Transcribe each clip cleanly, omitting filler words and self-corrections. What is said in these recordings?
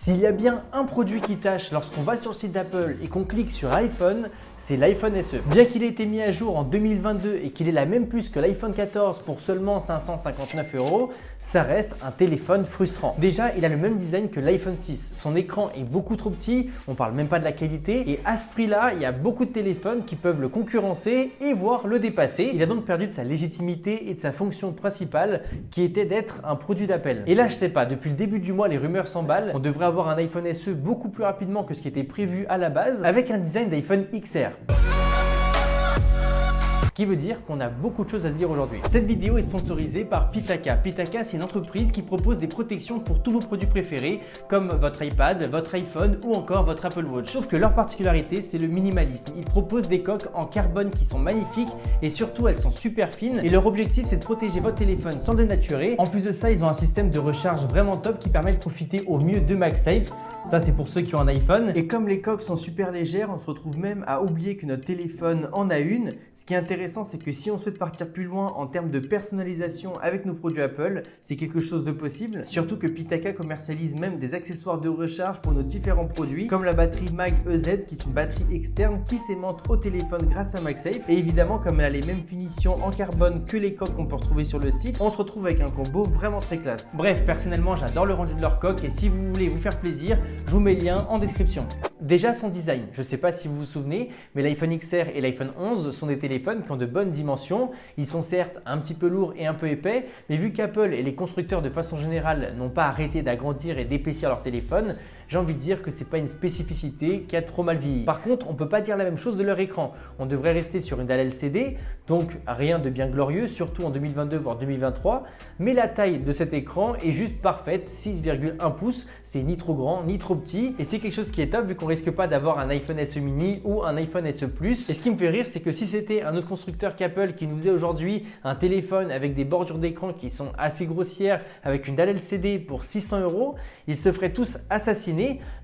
S'il y a bien un produit qui tâche lorsqu'on va sur le site d'Apple et qu'on clique sur iPhone, c'est l'iPhone SE. Bien qu'il ait été mis à jour en 2022 et qu'il ait la même puce que l'iPhone 14 pour seulement 559 €, ça reste un téléphone frustrant. Déjà, il a le même design que l'iPhone 6. Son écran est beaucoup trop petit, on parle même pas de la qualité, et à ce prix-là, il y a beaucoup de téléphones qui peuvent le concurrencer et voire le dépasser. Il a donc perdu de sa légitimité et de sa fonction principale qui était d'être un produit d'Apple. Et là, je sais pas, depuis le début du mois, les rumeurs s'emballent. On devrait avoir un iPhone SE beaucoup plus rapidement que ce qui était prévu à la base, avec un design d'iPhone XR. Ce qui veut dire qu'on a beaucoup de choses à se dire aujourd'hui. Cette vidéo est sponsorisée par Pitaka. Pitaka, c'est une entreprise qui propose des protections pour tous vos produits préférés, comme votre iPad, votre iPhone ou encore votre Apple Watch. Sauf que leur particularité, c'est le minimalisme. Ils proposent des coques en carbone qui sont magnifiques et surtout, elles sont super fines. Et leur objectif, c'est de protéger votre téléphone sans le dénaturer. En plus de ça, ils ont un système de recharge vraiment top qui permet de profiter au mieux de MagSafe. Ça, c'est pour ceux qui ont un iPhone. Et comme les coques sont super légères, on se retrouve même à oublier que notre téléphone en a une. Ce qui est intéressant, c'est que si on souhaite partir plus loin en termes de personnalisation avec nos produits Apple, c'est quelque chose de possible. Surtout que Pitaka commercialise même des accessoires de recharge pour nos différents produits, comme la batterie Mag EZ, qui est une batterie externe qui s'aimante au téléphone grâce à MagSafe. Et évidemment, comme elle a les mêmes finitions en carbone que les coques qu'on peut retrouver sur le site, on se retrouve avec un combo vraiment très classe. Bref, personnellement, j'adore le rendu de leur coque et si vous voulez vous faire plaisir, je vous mets le lien en description. Déjà son design, je ne sais pas si vous vous souvenez, mais l'iPhone XR et l'iPhone 11 sont des téléphones qui ont de bonnes dimensions. Ils sont certes un petit peu lourds et un peu épais, mais vu qu'Apple et les constructeurs de façon générale n'ont pas arrêté d'agrandir et d'épaissir leur téléphone, j'ai envie de dire que ce n'est pas une spécificité qui a trop mal vieilli. Par contre, on ne peut pas dire la même chose de leur écran. On devrait rester sur une dalle LCD, donc rien de bien glorieux, surtout en 2022 voire 2023. Mais la taille de cet écran est juste parfaite, 6,1 pouces. C'est ni trop grand ni trop petit. Et c'est quelque chose qui est top vu qu'on risque pas d'avoir un iPhone SE mini ou un iPhone SE Plus. Et ce qui me fait rire, c'est que si c'était un autre constructeur qu'Apple qui nous faisait aujourd'hui un téléphone avec des bordures d'écran qui sont assez grossières, avec une dalle LCD pour 600 €, ils se feraient tous assassiner.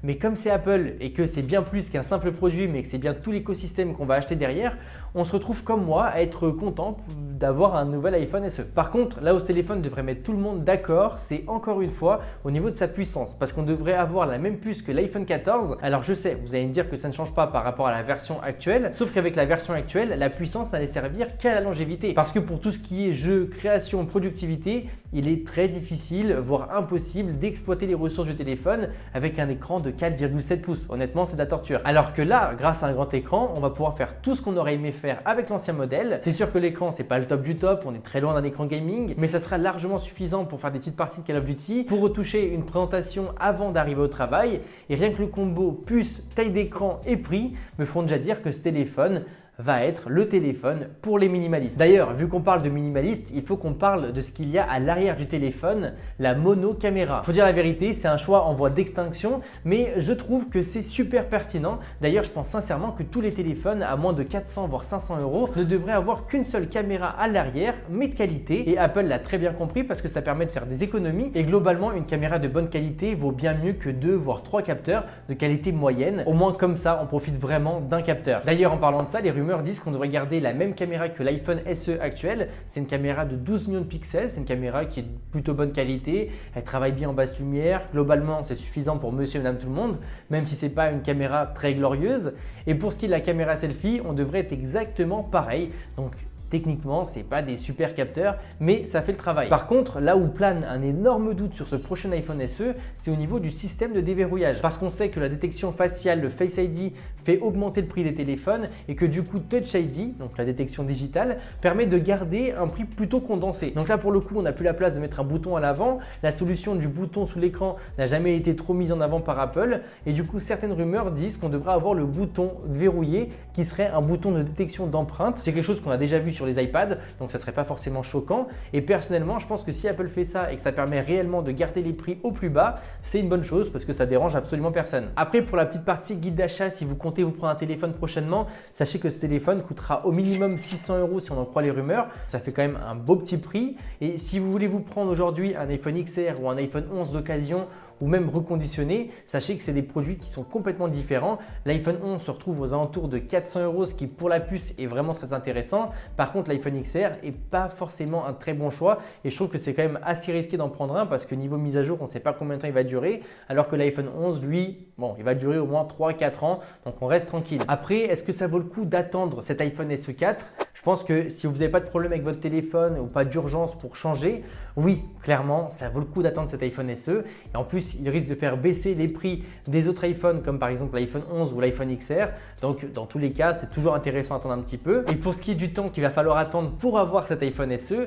Mais comme c'est Apple et que c'est bien plus qu'un simple produit, mais que c'est bien tout l'écosystème qu'on va acheter derrière, on se retrouve comme moi à être content d'avoir un nouvel iPhone SE. Par contre, là où ce téléphone devrait mettre tout le monde d'accord, c'est encore une fois au niveau de sa puissance, parce qu'on devrait avoir la même puce que l'iPhone 14. Alors je sais, vous allez me dire que ça ne change pas par rapport à la version actuelle, sauf qu'avec la version actuelle, la puissance n'allait servir qu'à la longévité. Parce que pour tout ce qui est jeu, création, productivité, il est très difficile, voire impossible d'exploiter les ressources du téléphone avec un écran de 4,7 pouces. Honnêtement, c'est de la torture. Alors que là, grâce à un grand écran, on va pouvoir faire tout ce qu'on aurait aimé faire avec l'ancien modèle. C'est sûr que l'écran, c'est pas le top du top, on est très loin d'un écran gaming, mais ça sera largement suffisant pour faire des petites parties de Call of Duty, pour retoucher une présentation avant d'arriver au travail. Et rien que le combo puce, taille d'écran et prix me font déjà dire que ce téléphone va être le téléphone pour les minimalistes. D'ailleurs, vu qu'on parle de minimaliste, il faut qu'on parle de ce qu'il y a à l'arrière du téléphone, la mono-caméra. Faut dire la vérité, c'est un choix en voie d'extinction, mais je trouve que c'est super pertinent. D'ailleurs, je pense sincèrement que tous les téléphones à moins de 400 voire 500 € ne devraient avoir qu'une seule caméra à l'arrière, mais de qualité. Et Apple l'a très bien compris parce que ça permet de faire des économies. Et globalement, une caméra de bonne qualité vaut bien mieux que 2 voire 3 capteurs de qualité moyenne. Au moins comme ça, on profite vraiment d'un capteur. D'ailleurs, en parlant de ça, les rumeurs disent qu'on devrait garder la même caméra que l'iPhone SE actuel. C'est une caméra de 12 millions de pixels, c'est une caméra qui est de plutôt bonne qualité, elle travaille bien en basse lumière, globalement c'est suffisant pour monsieur et madame tout le monde, même si ce n'est pas une caméra très glorieuse. Et pour ce qui est de la caméra selfie, on devrait être exactement pareil. Donc techniquement, ce n'est pas des super capteurs, mais ça fait le travail. Par contre, là où plane un énorme doute sur ce prochain iPhone SE, c'est au niveau du système de déverrouillage. Parce qu'on sait que la détection faciale, le Face ID, fait augmenter le prix des téléphones et que du coup Touch ID, donc la détection digitale, permet de garder un prix plutôt condensé. Donc là pour le coup, on n'a plus la place de mettre un bouton à l'avant. La solution du bouton sous l'écran n'a jamais été trop mise en avant par Apple et du coup certaines rumeurs disent qu'on devrait avoir le bouton verrouillé qui serait un bouton de détection d'empreinte. C'est quelque chose qu'on a déjà vu sur les iPads, donc ça serait pas forcément choquant. Et personnellement, je pense que si Apple fait ça et que ça permet réellement de garder les prix au plus bas, c'est une bonne chose parce que ça dérange absolument personne. Après, pour la petite partie guide d'achat, si vous comptez vous prendre un téléphone prochainement, sachez que ce téléphone coûtera au minimum 600 € si on en croit les rumeurs. Ça fait quand même un beau petit prix. Et si vous voulez vous prendre aujourd'hui un iPhone XR ou un iPhone 11 d'occasion ou même reconditionné, sachez que c'est des produits qui sont complètement différents. L'iPhone 11 se retrouve aux alentours de 400 €, ce qui pour la puce est vraiment très intéressant. Par contre, l'iPhone XR n'est pas forcément un très bon choix et je trouve que c'est quand même assez risqué d'en prendre un parce que niveau mise à jour, on ne sait pas combien de temps il va durer, alors que l'iPhone 11, lui, bon, il va durer au moins 3-4 ans, donc on reste tranquille. Après, est-ce que ça vaut le coup d'attendre cet iPhone SE 4? Je pense que si vous n'avez pas de problème avec votre téléphone ou pas d'urgence pour changer, oui, clairement, ça vaut le coup d'attendre cet iPhone SE. Et en plus, il risque de faire baisser les prix des autres iPhones comme par exemple l'iPhone 11 ou l'iPhone XR. Donc, dans tous les cas, c'est toujours intéressant d'attendre un petit peu. Et pour ce qui est du temps qu'il va falloir attendre pour avoir cet iPhone SE,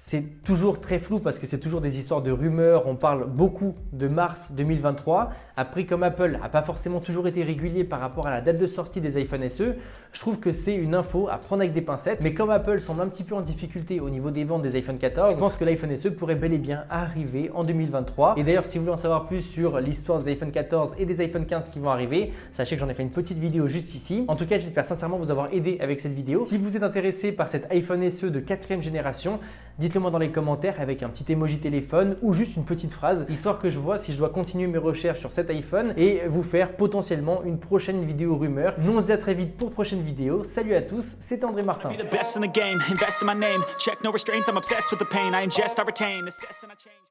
c'est toujours très flou parce que c'est toujours des histoires de rumeurs. On parle beaucoup de mars 2023. Après, comme Apple n'a pas forcément toujours été régulier par rapport à la date de sortie des iPhone SE, je trouve que c'est une info à prendre avec des pincettes. Mais comme Apple semble un petit peu en difficulté au niveau des ventes des iPhone 14, je pense que l'iPhone SE pourrait bel et bien arriver en 2023. Et d'ailleurs, si vous voulez en savoir plus sur l'histoire des iPhone 14 et des iPhone 15 qui vont arriver, sachez que j'en ai fait une petite vidéo juste ici. En tout cas, j'espère sincèrement vous avoir aidé avec cette vidéo. Si vous êtes intéressé par cet iPhone SE de 4e génération, dites-le moi dans les commentaires avec un petit emoji téléphone ou juste une petite phrase, histoire que je vois si je dois continuer mes recherches sur cet iPhone et vous faire potentiellement une prochaine vidéo rumeur. Nous on se dit à très vite pour prochaine vidéo. Salut à tous, c'était André Martin.